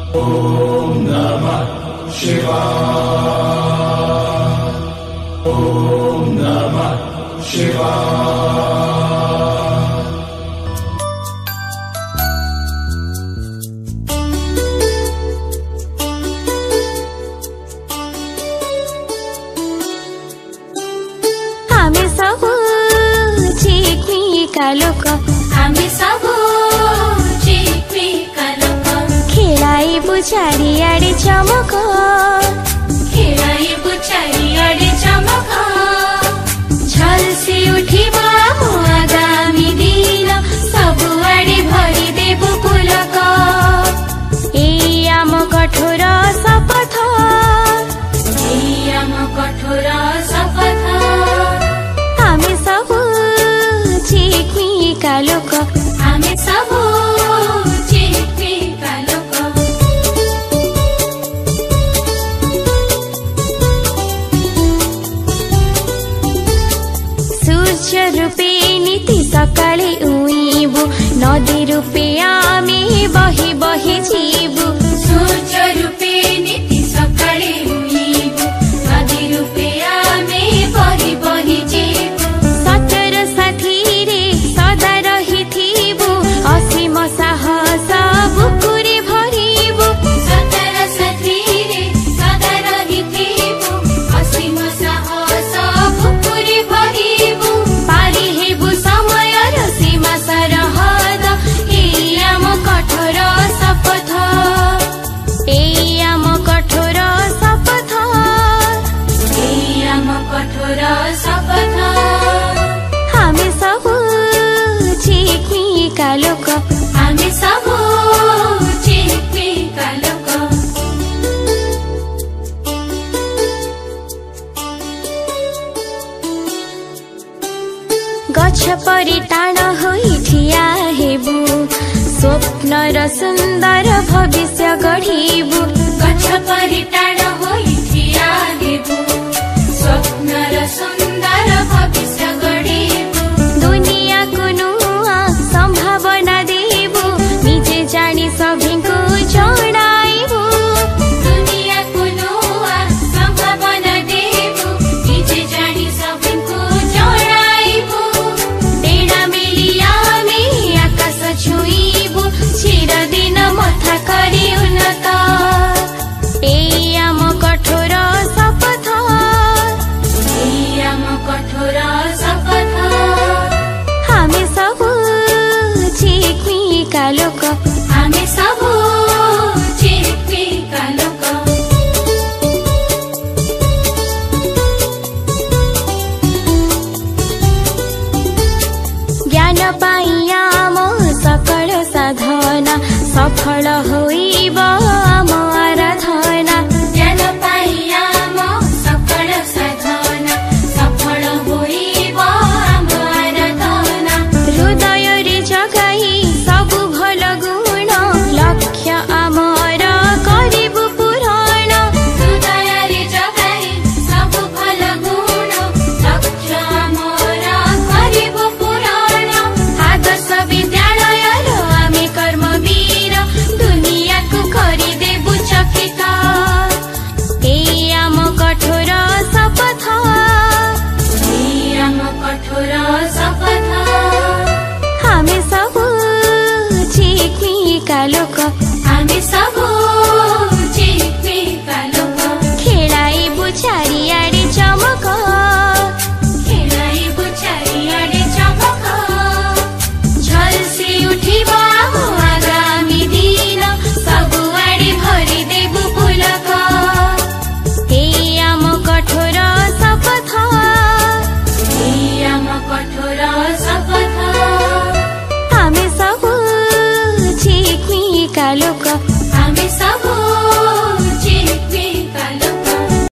ॐ नमः शिवाय। ॐ नमः शिवाय। आमे सबु चिकमिका लोक, आमे सबु चिकमिका लोक, खेलाइबु चारिआडे चमक, खेलाइबु चारिआडे चमक, झल्सी उठिब आगामी दिन, सबुआडे भरिदेबु पुलक। एई आम कठोर शपथ, एई आम कठोर शपथ, आमे सबु चिकमिका लोक, आमे सबु चिकमिका लोक। सूर्य रूपे नीति सकाळे उइबु, नदी रूपे आमे बही बही जीबु। सूर्य रूपे नीति सकाळे उइबु, नदी रूपे आमे बही बही जीबु। सतर साथी रे सदा रहिथिबु, असीम साहस बुकुरी भरिबु। सतर साथी रे सदा रहिथिबु, असीम साहस बुकुरी भरिबु। पारी हेबु समय र सीमा सरहद, एई आम कठोर शपथ, एई आम कठोर शपथ, एई आम कठोर शपथ, हामी सबु चिकमिका लोक, आमे सबु चिकमिका लोक। गछ परि टाण होई ठिया हेबु, स्वप्न र सुन्दर भविष्य गढिबु। गछ परि टाढ होई ठिया हेबु, स्वप्न र सुन्दर भविष्य गढिबु। दुनियाँको नुआ सम्भावना देबु, निजे जानी सभिको जडाइबु। दुनियाँको नुआ सम्भावना देबु, निजे जानी सभिको जडाइबु। डेढा मेली आमे आकाश छुइबु, चिरदिन मथा करी उन्नत। एई आम कठोर शपथ, एई आम कठोर शपथ, हामी सबु चिकमिका लोक, आमे सबु चिकमिका लोक। ज्ञान पाई आम सकल साधना, सफल होइब